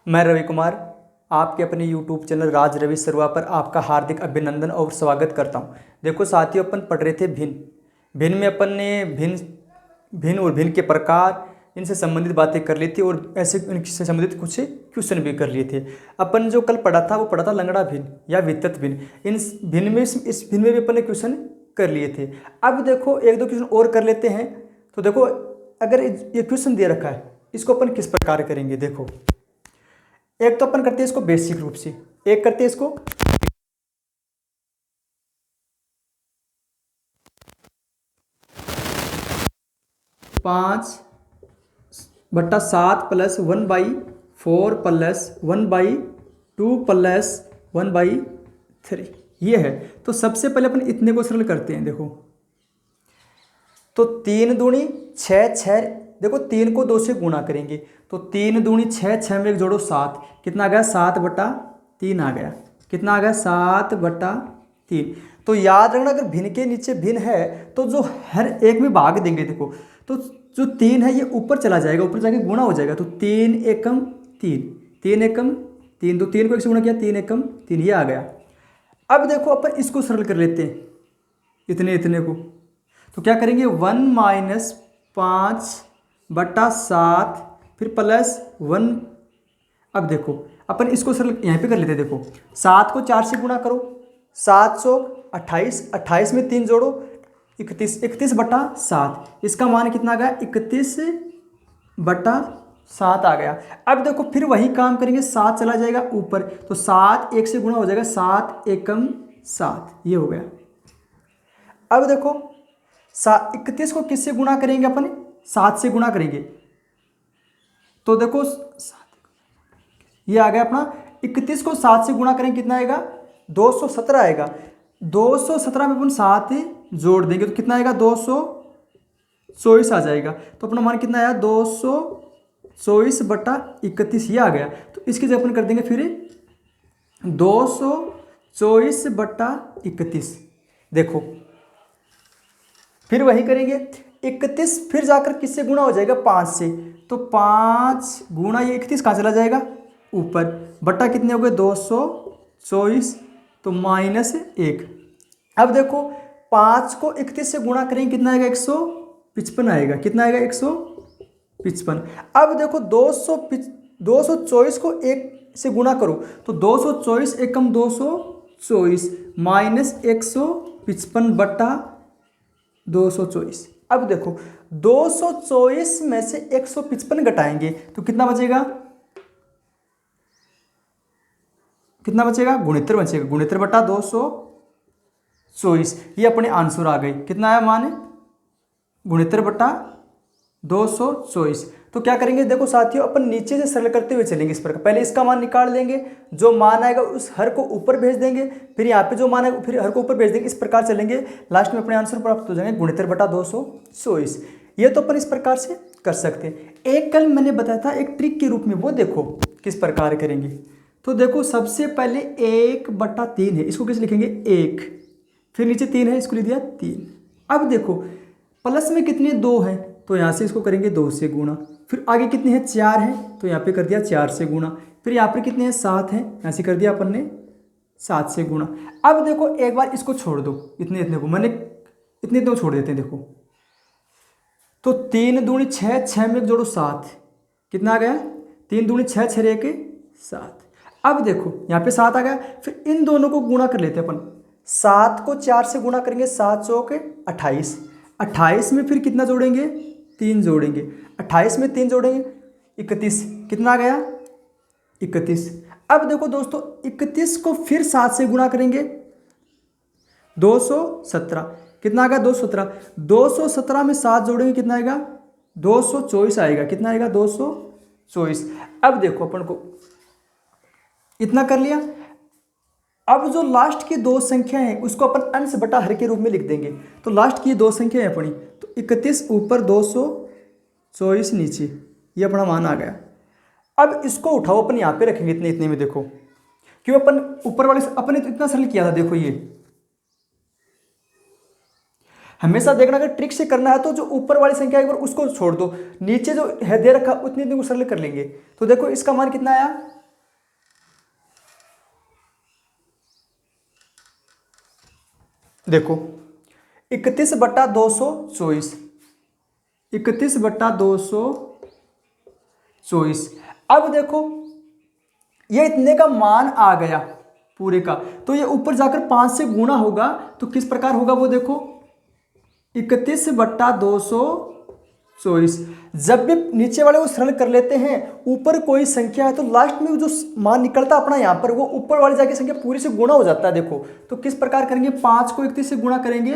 मैं रवि कुमार आपके अपने YouTube चैनल राज रवि सरवा पर आपका हार्दिक अभिनंदन और स्वागत करता हूं। देखो साथियों, अपन पढ़ रहे थे भिन्न भिन्न में अपन ने भिन्न भिन्न और भिन्न के प्रकार, इनसे संबंधित बातें कर ली थी और ऐसे इनसे संबंधित कुछ क्वेश्चन भी कर लिए थे। अपन जो कल पढ़ा था वो पढ़ा था लंगड़ा भिन्न या वितत भिन्न। इन भिन्न में इस भिन्न में भी अपन ने क्वेश्चन कर लिए थे। अब देखो एक दो क्वेश्चन और कर लेते हैं। तो देखो, अगर ये क्वेश्चन दे रखा है, इसको अपन किस प्रकार करेंगे। देखो, एक तो अपन करते हैं इसको बेसिक रूप से, एक करते हैं इसको 5/7 प्लस 1/4 प्लस 1/2 प्लस 1/3 ये है। तो सबसे पहले अपन इतने को सरल करते हैं। देखो, तो 3 दूनी 6, देखो 3 को 2 से गुणा करेंगे तो 3 दूनी 6, 6 में एक जोड़ो 7, कितना आ गया 7/3 आ गया। कितना आ गया 7/3। तो याद रखना, अगर भिन्न के नीचे भिन्न है तो जो हर एक में भाग देंगे। देखो, तो जो 3 है ये ऊपर चला जाएगा, ऊपर जाके गुणा हो जाएगा। तो 3 एकम 3, 3 एकम 3, तो 3 को 1 से गुणा किया, 3 एकम 3 ये आ गया। अब देखो अपन इसको सरल कर लेते हैं, इतने को। तो क्या करेंगे 1 - 5/7 फिर प्लस 1। अब देखो अपन इसको सरल यहाँ पे कर लेते हैं। देखो 7 को 4 से गुणा करो, 728, 28 में 3 जोड़ो 31, 31/7। इसका मान कितना आ गया 31/7 आ गया। अब देखो फिर वही काम करेंगे, 7 चला जाएगा ऊपर, तो 7 1 से गुणा हो जाएगा, 7 एकम 7 ये हो गया। अब देखो 31 को किससे गुणा करेंगे अपन, 7 से गुणा करेंगे। तो देखो ये आ गया अपना 31 को 7 से गुणा करेंगे, कितना आएगा 217 आएगा। 217 में अपन 7 जोड़ देंगे तो कितना आएगा 224 आ जाएगा। तो अपना मान कितना आया 224/31 ये आ गया। तो इसकी जगह अपन कर देंगे फिर 224/31। देखो फिर वही करेंगे, 31 फिर जाकर किससे गुणा हो जाएगा 5 से, तो 5 गुणा ये 31 कहाँ चला जाएगा ऊपर, बट्टा कितने हो गए 224, तो -1। अब देखो 5 को 31 से गुणा करेंगे, कितना आएगा 155 आएगा। कितना आएगा 155। अब देखो 224 को 1 से गुणा करो तो 224 एकम 224 -155/224। अब देखो 224 में से 155 घटाएंगे तो कितना बचेगा, गुणित्र बचेगा, गुणित्र/224। ये अपने आंसर आ गए। कितना आया मान, गुणित्र/224। तो क्या करेंगे देखो साथियों, अपन नीचे से सरल करते हुए चलेंगे इस प्रकार। पहले इसका मान निकाल लेंगे, जो मान आएगा उस हर को ऊपर भेज देंगे, फिर यहाँ पे जो मान आएगा फिर हर को ऊपर भेज देंगे। इस प्रकार चलेंगे, लास्ट में अपने आंसर प्राप्त हो जाएंगे गुणित्र/224। ये तो अपन इस प्रकार से कर सकते हैं। एक कल मैंने बताया था एक ट्रिक के रूप में, वो देखो किस प्रकार करेंगे। तो देखो सबसे पहले 1/3 है, इसको कैसे लिखेंगे 1, फिर नीचे 3 है, इसको लिख दिया 3। अब देखो प्लस में कितने 2 हैं, तो यहाँ से इसको करेंगे 2 से गुणा, फिर आगे कितने हैं 4 हैं, तो यहाँ पे कर दिया 4 से गुणा, फिर यहाँ पर कितने हैं 7 हैं, यहाँ से कर दिया अपन ने 7 से गुणा। अब देखो एक बार इसको छोड़ दो, इतने को मैंने इतने को छोड़ देते हैं। देखो तो 3 दूनी 6, 6 में जोड़ो 7, कितना आ गया 3 दूनी 6, 6 1 7। अब देखो यहाँ पे 7 आ गया, फिर इन दोनों को गुणा कर लेते हैं अपन। 7 को 4 से गुणा करेंगे, 7 चौके 28, 28 में फिर कितना जोड़ेंगे 3 जोड़ेंगे, 28 में 3 जोड़ेंगे 31, कितना आ गया 31। अब देखो दोस्तों 31 को फिर 7 से गुणा करेंगे 217, कितना आ गया 217। 217 में 7 जोड़ेंगे, कितना आएगा 224 आएगा। कितना आएगा 224। अब देखो अपन को इतना कर लिया। अब जो लास्ट की 2 संख्या है उसको अपन अंश बटा हर के रूप में लिख देंगे। तो लास्ट की 2 संख्या है अपनी, तो 31 ऊपर 224 नीचे, ये अपना मान आ गया। अब इसको उठाओ अपन यहाँ पे रखेंगे इतने में। देखो क्यों अपन ऊपर वाले अपने तो इतना सरल किया था। देखो ये हमेशा देखना, अगर ट्रिक से करना है तो जो ऊपर वाली संख्या एक बार उसको छोड़ दो, नीचे जो है दे रखा उतनी इतनी को सरल कर लेंगे। तो देखो इसका मान कितना आया, देखो 31/224, 31/224। अब देखो ये इतने का मान आ गया पूरे का, तो ये ऊपर जाकर 5 से गुणा होगा, तो किस प्रकार होगा वो देखो 31/224। जब भी नीचे वाले को सरल कर लेते हैं, ऊपर कोई संख्या है तो लास्ट में जो मान निकलता है अपना यहाँ पर, वो ऊपर वाली जाके संख्या पूरी से गुणा हो जाता है। देखो तो किस प्रकार करेंगे, 5 को 31 से गुणा करेंगे,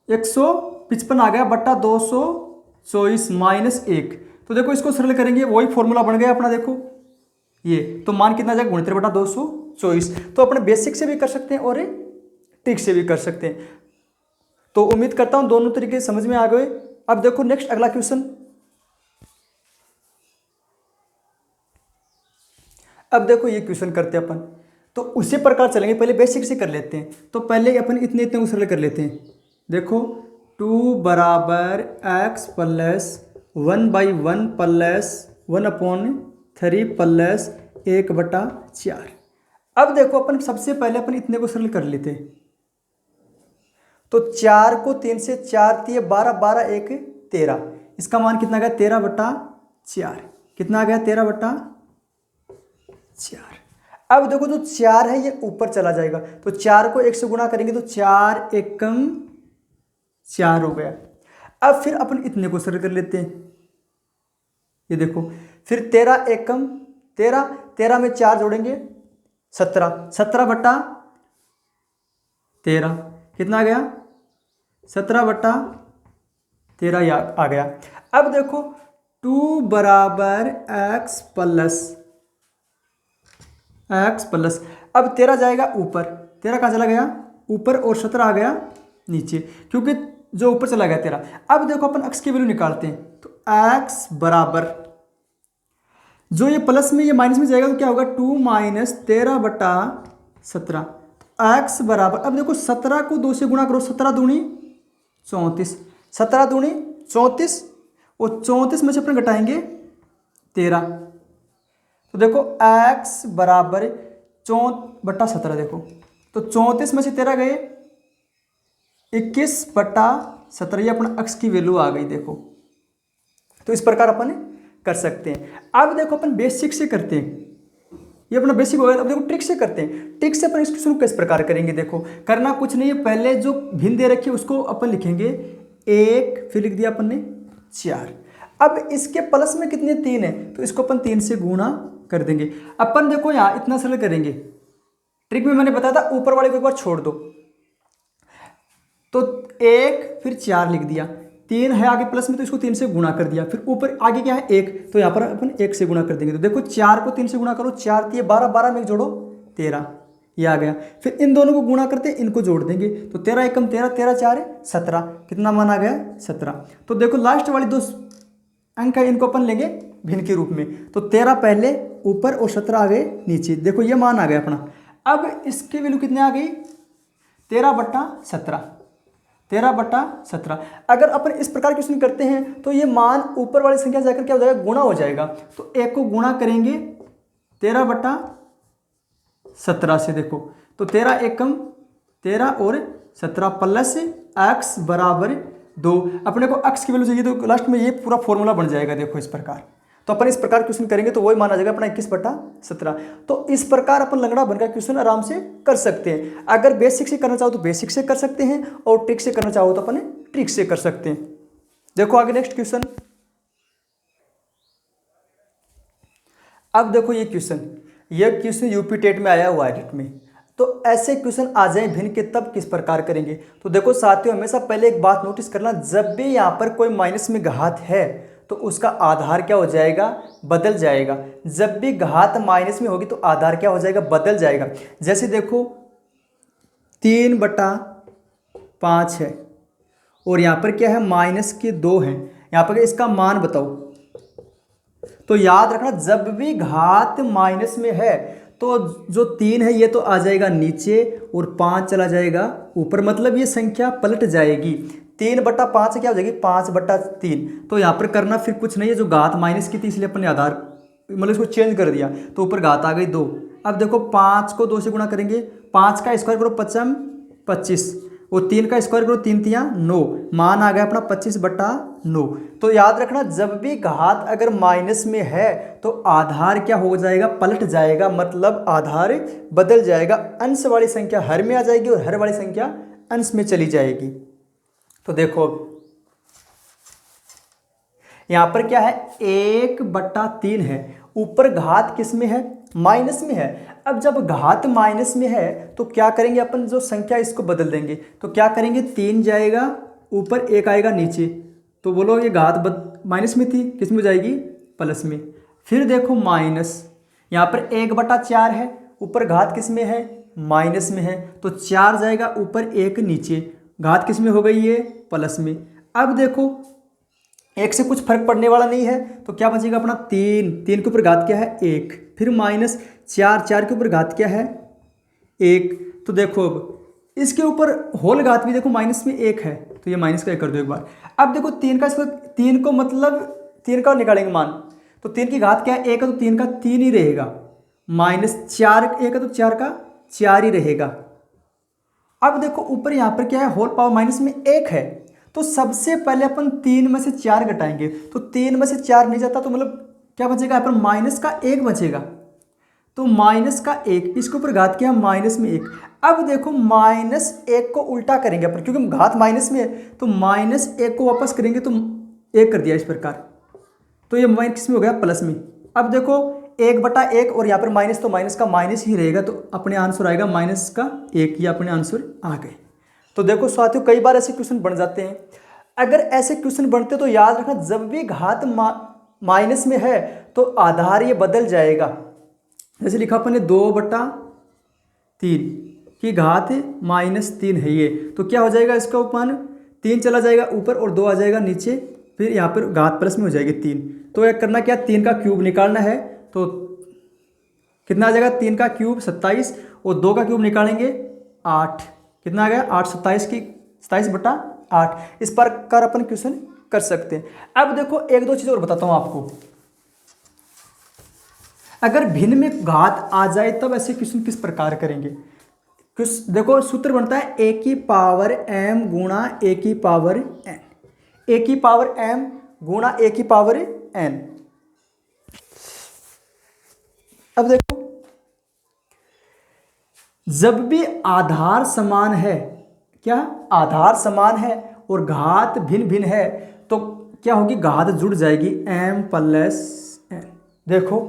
155 आ गया बट्टा 224 माइनस 1। तो देखो इसको सरल करेंगे, वही फॉर्मूला बन गया अपना, देखो ये तो मान कितना जाएगा 69/224। तो अपने बेसिक से भी कर सकते हैं और ट्रिक से भी कर सकते हैं। तो उम्मीद करता हूं दोनों तरीके समझ में आ गए। अब देखो नेक्स्ट अगला क्वेश्चन। अब देखो ये क्वेश्चन करते हैं अपन, तो उसी प्रकार चलेंगे, पहले बेसिक से कर लेते हैं। तो पहले अपन इतने इतने को सरल कर लेते हैं। देखो 2 बराबर x प्लस 1/1 प्लस 1/3 प्लस 1/4। अब देखो अपन सबसे पहले अपन इतने को सरल कर लेते हैं। तो 4 को 3 से 4 दिए 12, 12 1 13, इसका मान कितना गया 13/4। कितना आ गया 13/4। अब देखो जो 4 है ये ऊपर चला जाएगा, तो 4 को 1 से गुणा करेंगे तो 4 एकम 4 हो गया। अब फिर अपन इतने को सरल कर लेते हैं। ये देखो फिर 13 एकम 13, 13 में 4 जोड़ेंगे 17, 17/13 कितना आ गया 17/13 आ गया। अब देखो 2 बराबर x प्लस अब 13 जाएगा ऊपर, 13 कहाँ चला गया ऊपर, और 17 आ गया नीचे, क्योंकि जो ऊपर चला गया 13। अब देखो अपन x की वैल्यू निकालते हैं, तो x बराबर जो ये प्लस में ये माइनस में जाएगा तो क्या होगा 2 माइनस 13/17। x बराबर, अब देखो 17 को 2 से गुणा करो, 17 दूनी 34, 17 दूनी 34, और 34 में से अपन घटाएंगे 13। तो देखो x बराबर 4/17, देखो तो 34 में से 13 गए 21/17, ये अपना x की वैल्यू आ गई। देखो तो इस प्रकार अपन कर सकते हैं। अब देखो अपन बेसिक से करते हैं, ये अपना बेसिक हो गया। अब देखो ट्रिक से करते हैं। ट्रिक से अपन इस क्वेश्चन को किस प्रकार करेंगे, देखो करना कुछ नहीं है, पहले जो भिन्न दे रखी है उसको अपन लिखेंगे 1, फिर लिख दिया अपन ने 4। अब इसके प्लस में कितने 3 है, तो इसको अपन 3 से गुणा कर देंगे। अपन देखो यहाँ इतना सरल करेंगे, ट्रिक में मैंने बताया था ऊपर वाले को एक बार छोड़ दो, तो 1 फिर 4 लिख दिया, 3 है आगे प्लस में तो इसको 3 से गुणा कर दिया, फिर ऊपर आगे क्या है 1, तो यहाँ पर अपन 1 से गुणा कर देंगे। तो देखो 4 को 3 से गुणा करो, 4 3 12, 12 में एक जोड़ो 13, ये आ गया। फिर इन दोनों को गुणा करते इनको जोड़ देंगे, तो 13 एकम 13, 13 4 17, कितना मान आ गया 17। तो देखो लास्ट वाली 2 अंक है इनको अपन लेंगे भिन्न के रूप में, तो 13 पहले ऊपर और 17 आ गए नीचे। देखो ये मान आ गया अपना। अब इसकी वैल्यू कितने आ गई 13/17, 13/17। अगर अपन इस प्रकार क्वेश्चन करते हैं तो ये मान ऊपर वाली संख्या जाकर क्या हो जाएगा गुणा हो जाएगा, तो 1 को गुणा करेंगे 13/17 से। देखो तो 13 एकम 13 और 17 प्लस x बराबर 2। अपने को x की वैल्यू चाहिए तो लास्ट में ये पूरा फॉर्मूला बन जाएगा। देखो इस प्रकार, तो अपन इस प्रकार क्वेश्चन करेंगे तो वही मान आ जाएगा अपना 21/17। तो इस प्रकार अपन लंगड़ा बनकर क्वेश्चन आराम से कर सकते हैं। अगर बेसिक से करना चाहो तो बेसिक से कर सकते हैं, और ट्रिक से करना चाहो तो अपन ट्रिक से कर सकते हैं। देखो आगे नेक्स्ट क्वेश्चन। अब देखो ये क्वेश्चन यूपी टेट में आया हुआ है टेट में। तो ऐसे क्वेश्चन आ जाए भिन्न के तब किस प्रकार करेंगे। तो देखो साथियों हमेशा पहले एक बात नोटिस करना, जब भी यहाँ पर कोई माइनस में घात है तो उसका आधार क्या हो जाएगा बदल जाएगा। जब भी घात माइनस में होगी तो आधार क्या हो जाएगा बदल जाएगा। जैसे देखो 3/5 है और यहाँ पर क्या है माइनस के 2 हैं, यहाँ पर इसका मान बताओ। तो याद रखना जब भी घात माइनस में है तो जो 3 है ये तो आ जाएगा नीचे और 5 चला जाएगा ऊपर, मतलब ये संख्या पलट जाएगी। 3/5 क्या हो जाएगी 5/3। तो यहाँ पर करना फिर कुछ नहीं है, जो घात माइनस की थी इसलिए अपन ने आधार मतलब इसको चेंज कर दिया, तो ऊपर घात आ गई 2। अब देखो 5 को 2 से गुणा करेंगे, 5 का स्क्वायर करो 5 25, और 3 का स्क्वायर करो 3 3 9, मान आ गया अपना 25/9। तो याद रखना जब भी घात अगर माइनस में है तो आधार क्या हो जाएगा, पलट जाएगा, मतलब आधार बदल जाएगा, अंश वाली संख्या हर में आ जाएगी और हर वाली संख्या अंश में चली जाएगी। तो देखो यहां पर क्या है 1/3 है, ऊपर घात किस में है माइनस में है। अब जब घात माइनस में है तो क्या करेंगे अपन, जो संख्या इसको बदल देंगे। तो क्या करेंगे 3 जाएगा ऊपर 1 आएगा नीचे, तो बोलो ये घात माइनस में थी किस में हो जाएगी प्लस में। फिर देखो माइनस यहाँ पर 1/4 है, ऊपर घात किस में है माइनस में है, तो 4 जाएगा ऊपर 1 नीचे, घात किस में हो गई ये प्लस में। अब देखो 1 से कुछ फर्क पड़ने वाला नहीं है, तो क्या बचेगा अपना 3 के ऊपर घात क्या है 1, फिर माइनस 4 के ऊपर घात क्या है 1। तो देखो अब इसके ऊपर होल घात भी देखो माइनस में 1 है, तो ये माइनस का 1 कर दो एक बार। अब देखो 3 का स्क्वायर, 3 को मतलब 3 का निकालेंगे मान, तो 3 की घात क्या है 1 है, तो 3 का 3 ही रहेगा, माइनस 4 1 है तो 4 का 4 ही रहेगा। अब देखो ऊपर यहाँ पर क्या है होल पावर माइनस में 1 है, तो सबसे पहले अपन 3 में से 4 घटाएंगे, तो 3 में से 4 नहीं जाता, तो मतलब क्या बचेगा यहाँ पर माइनस का 1 बचेगा, तो माइनस का 1, इसके ऊपर घात क्या है माइनस में 1। अब देखो -1 को उल्टा करेंगे अपन, क्योंकि घात माइनस में है, तो -1 को वापस करेंगे तो 1 कर दिया इस प्रकार, तो ये माइनस किस में हो गया प्लस में। अब देखो 1/1 और यहाँ पर माइनस, तो माइनस का माइनस ही रहेगा, तो अपने आंसर आएगा -1, ये अपने आंसर आ गए। तो देखो साथियों कई बार ऐसे क्वेश्चन बन जाते हैं, अगर ऐसे क्वेश्चन बनते तो याद रखना जब भी घात माइनस में है तो आधार ये बदल जाएगा। जैसे लिखा अपन ने 2/3 की घात -3 है ये, तो क्या हो जाएगा इसका उपमान 3 चला जाएगा ऊपर और 2 आ जाएगा नीचे, फिर यहाँ पर घात प्लस में हो जाएगी 3। तो यह करना क्या 3 का क्यूब निकालना है, तो कितना आ जाएगा 3 का क्यूब 27 और 2 का क्यूब निकालेंगे 8, कितना आ गया 8 27 की 27/8। इस प्रकार अपन क्वेश्चन कर सकते हैं। अब देखो 1-2 चीज़ और बताता हूँ आपको, अगर भिन्न में घात आ जाए तब ऐसे क्वेश्चन किस प्रकार करेंगे। देखो सूत्र बनता है a⁻m गुणा a⁻n, a⁻m गुणा a⁻n। अब देखो जब भी आधार समान है, क्या आधार समान है और घात भिन्न भिन्न है, तो क्या होगी घात जुड़ जाएगी m + n। देखो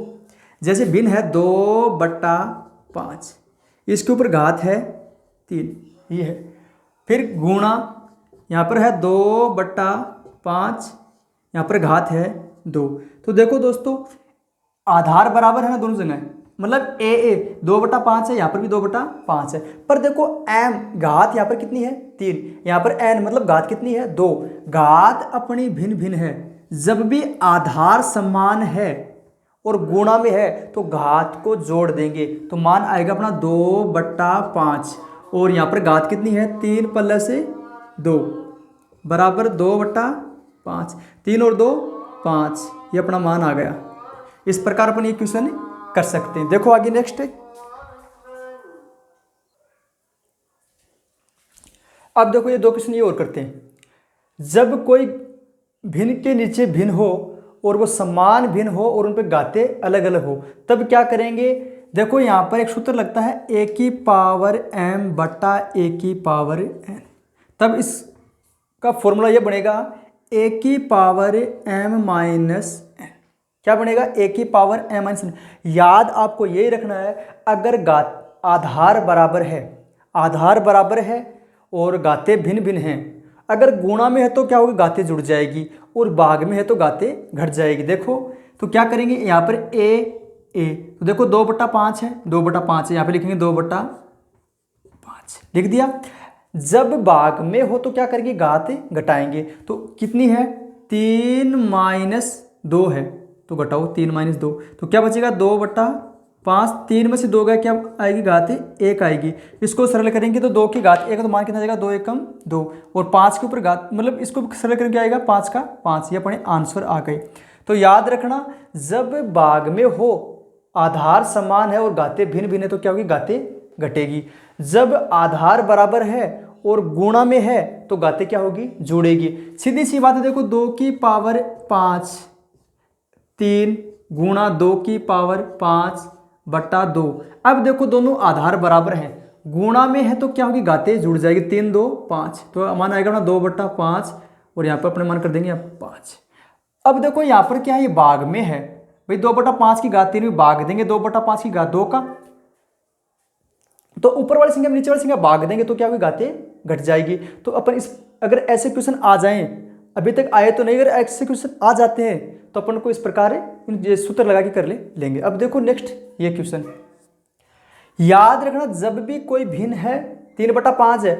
जैसे भिन्न है 2/5, इसके ऊपर घात है 3 ये है, फिर गुणा यहाँ पर है 2/5, यहाँ पर घात है 2। तो देखो दोस्तों आधार बराबर है ना दोनों जगह, मतलब a 2/5 है, यहाँ पर भी 2/5 है, पर देखो m घात यहाँ पर कितनी है 3, यहाँ पर n मतलब घात कितनी है 2, घात अपनी भिन्न भिन्न है। जब भी आधार समान है और गुणा में है तो घात को जोड़ देंगे, तो मान आएगा अपना 2/5 और यहाँ पर घात कितनी है 3 + 2 बराबर 2/5, 3 और 2 5, ये अपना मान आ गया। इस प्रकार अपन ये क्वेश्चन कर सकते हैं। देखो आगे नेक्स्ट है, अब देखो ये 2 क्वेश्चन ये और करते हैं, जब कोई भिन्न के नीचे भिन्न हो और वो समान भिन्न हो और उन पर घातें अलग अलग हो, तब क्या करेंगे। देखो यहाँ पर एक सूत्र लगता है a⁻m बटा a⁻n, तब इसका फॉर्मूला ये बनेगा a⁻m - n, क्या बनेगा a⁻m - n। याद आपको यही रखना है, अगर घात आधार बराबर है और घातें भिन्न भिन्न हैं, अगर गुणा में है तो क्या होगा घातें जुड़ जाएगी और भाग में है तो घातें घट जाएगी। देखो तो क्या करेंगे यहाँ पर a तो देखो 2/5 है, 2/5 है, यहाँ पे लिखेंगे 2/5 लिख दिया। जब भाग में हो तो क्या करेंगे घातें घटाएंगे, तो कितनी है 3 - 2 है, तो घटाओ 3 - 2, तो क्या बचेगा 2/5 5, 3 में से 2 गया, क्या आएगी घात 1 आएगी। इसको सरल करेंगे तो 2 की घात 1 तो मान कितना जाएगा 2 एकम 2, और 5 के ऊपर घात मतलब इसको सरल करके आएगा 5 का 5, ये अपने आंसर आ गए। तो याद रखना जब भाग में हो आधार समान है और घातें भिन्न भिन्न है तो क्या होगी, घातें घटेगी। जब आधार बराबर है और गुणा में है तो घातें क्या होगी, जुड़ेगी। सीधी सी बात है, देखो 2 की पावर 5 3 गुणा 2 की पावर 5 बटा 2। अब देखो दोनों आधार बराबर हैं, गुणा में है तो क्या होगी, घातें जुड़ जाएगी। 3 2 5 तो मान आएगा ना 2 बटा 5, और यहाँ पर अपने मान कर देंगे 5। अब देखो यहाँ पर क्या है, ये भाग में है भाई, 2 बटा 5 की घात 3 में भाग देंगे 2 बटा 5 की घात 2 का, तो ऊपर वाली संख्या नीचे वाली संख्या भाग देंगे तो क्या होगी, घातें घट जाएगी। तो अपन इस अगर ऐसे क्वेश्चन आ जाएं, अभी तक आए तो नहीं, अगर ऐसे क्वेश्चन आ जाते हैं तो अपन को इस प्रकार ये सूत्र लगा के कर लेंगे। अब देखो नेक्स्ट ये क्वेश्चन, याद रखना जब भी कोई भिन्न है 3 बटा 5 है।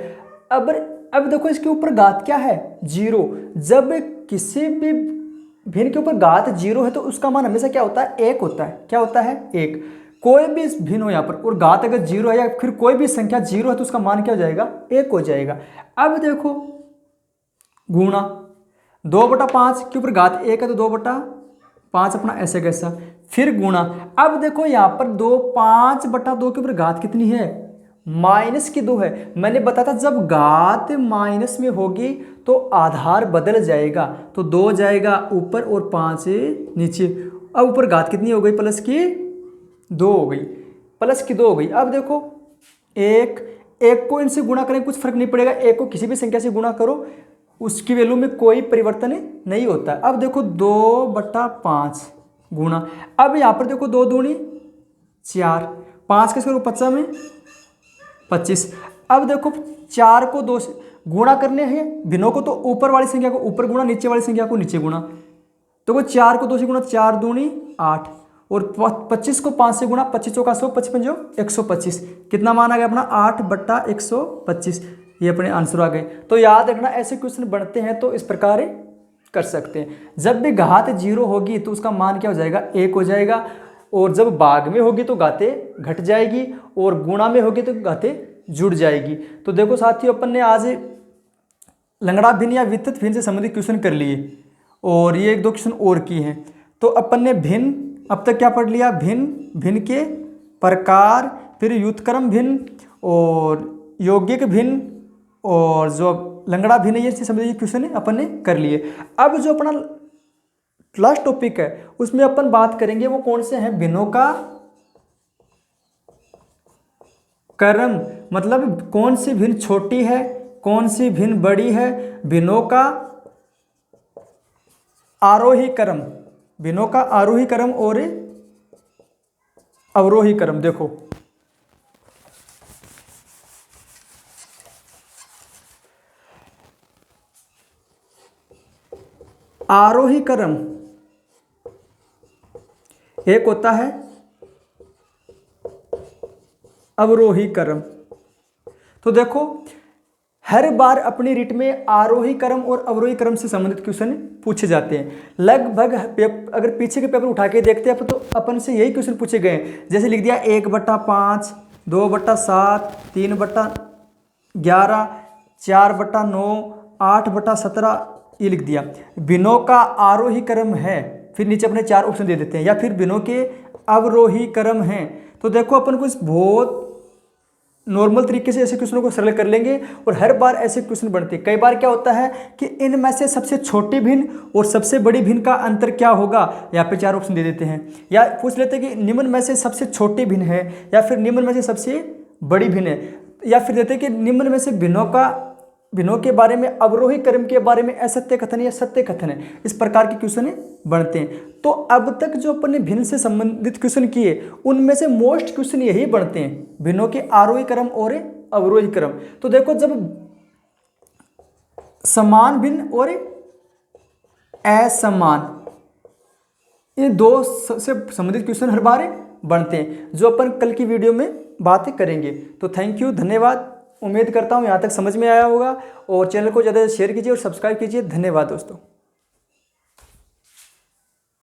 अब देखो इसके ऊपर घात क्या है, 0। जब किसी भी भिन्न के ऊपर घात 0 है तो उसका मान हमेशा क्या होता है, 1 होता है। क्या होता है, 1। कोई भी भिन्न हो यहाँ पर और घात अगर 0 है या फिर कोई भी संख्या 0 है तो उसका मान क्या हो जाएगा, 1 हो जाएगा। अब देखो गुणा 2 बटा 5 के ऊपर घात 1 है तो 2 बटा 5 अपना ऐसे कैसा, फिर गुणा। अब देखो यहाँ पर 5 बटा 2 के ऊपर घात कितनी है, माइनस की 2 है। मैंने बताया था जब घात माइनस में होगी तो आधार बदल जाएगा, तो 2 जाएगा ऊपर और 5 नीचे। अब ऊपर घात कितनी हो गई, प्लस की 2 हो गई, प्लस की 2 हो गई। अब देखो 1 को इनसे गुणा करें कुछ फर्क नहीं पड़ेगा, 1 को किसी भी संख्या से गुणा करो उसकी वैल्यू में कोई परिवर्तन नहीं होता। अब देखो 2 बटा 5 गुणा, अब यहाँ पर देखो 2 दूनी 4, 5 के 50 में 25। अब देखो 4 को 2 से गुणा करने हैं भिन्नों को, तो ऊपर वाली संख्या को ऊपर गुणा, नीचे वाली संख्या को नीचे गुणा। तो 4 को 2 से गुणा, 4 दूनी 8, और 25 को 5 से गुणा, 25 चौका 100, 55 जो 125। कितना मान आ गया अपना, 8 बटा 125। ये अपने आंसर आ गए। तो याद रखना ऐसे क्वेश्चन बनते हैं तो इस प्रकार कर सकते हैं। जब भी घात 0 होगी तो उसका मान क्या हो जाएगा, 1 हो जाएगा, और जब भाग में होगी तो घातें घट जाएगी, और गुणा में होगी तो घातें जुड़ जाएगी। तो देखो साथियों अपन ने आज लंगड़ा भिन्न या वितथ भिन्न से संबंधित क्वेश्चन कर लिए, और ये 1-2 क्वेश्चन और किए हैं। तो अपन ने भिन्न अब तक क्या पढ़ लिया, भिन्न के प्रकार, फिर व्युत्क्रम भिन्न और यौगिक भिन्न, और जो लंगड़ा भिन्न ये संबंधित क्वेश्चन अपन ने कर लिए। अब जो अपना लास्ट टॉपिक है उसमें अपन बात करेंगे वो कौन से हैं, भिन्नों का क्रम, मतलब कौन सी भिन्न छोटी है, कौन सी भिन्न बड़ी है, भिन्नों का आरोही क्रम, भिन्नों का आरोही क्रम और अवरोही क्रम। देखो आरोही क्रम एक होता है, अवरोही क्रम। तो देखो हर बार अपनी रिट में आरोही क्रम और अवरोही क्रम से संबंधित क्वेश्चन पूछे जाते हैं। लगभग अगर पीछे के पेपर उठा के देखते हैं तो अपन से यही क्वेश्चन पूछे गए हैं। जैसे लिख दिया 1 बटा 5, 2 बटा 7, 3 बटा 11, 4 बटा 9, 8 बटा 17, ये लिख दिया। भिन्नों का आरोही क्रम है, फिर नीचे अपने 4 ऑप्शन दे देते हैं, या फिर भिन्नों के अवरोही क्रम हैं। तो देखो अपन को इस बहुत नॉर्मल तरीके से ऐसे क्वेश्चनों को सरल कर लेंगे, और हर बार ऐसे क्वेश्चन बनते हैं। कई बार क्या होता है कि इनमें से सबसे छोटी भिन्न और सबसे बड़ी भिन्न का अंतर क्या होगा, यहाँ पे 4 ऑप्शन दे देते हैं, या पूछ लेते हैं कि निम्न में से सबसे छोटी भिन्न है, या फिर निम्न में से सबसे बड़ी भिन्न है, या फिर देते हैं कि निम्न में से भिन्नों के बारे में, अवरोही क्रम के बारे में असत्य कथन या सत्य कथन है। इस प्रकार के क्वेश्चन बनते हैं। तो अब तक जो अपन ने भिन्न से संबंधित क्वेश्चन किए उनमें से मोस्ट क्वेश्चन यही बनते हैं, भिन्नों के आरोही क्रम और अवरोही क्रम। तो देखो जब समान भिन्न और असमान, ये 2 से संबंधित क्वेश्चन हर बार बनते हैं, जो अपन कल की वीडियो में बातें करेंगे। तो थैंक यू, धन्यवाद। उम्मीद करता हूँ यहाँ तक समझ में आया होगा, और चैनल को ज़्यादा शेयर कीजिए और सब्सक्राइब कीजिए। धन्यवाद दोस्तों।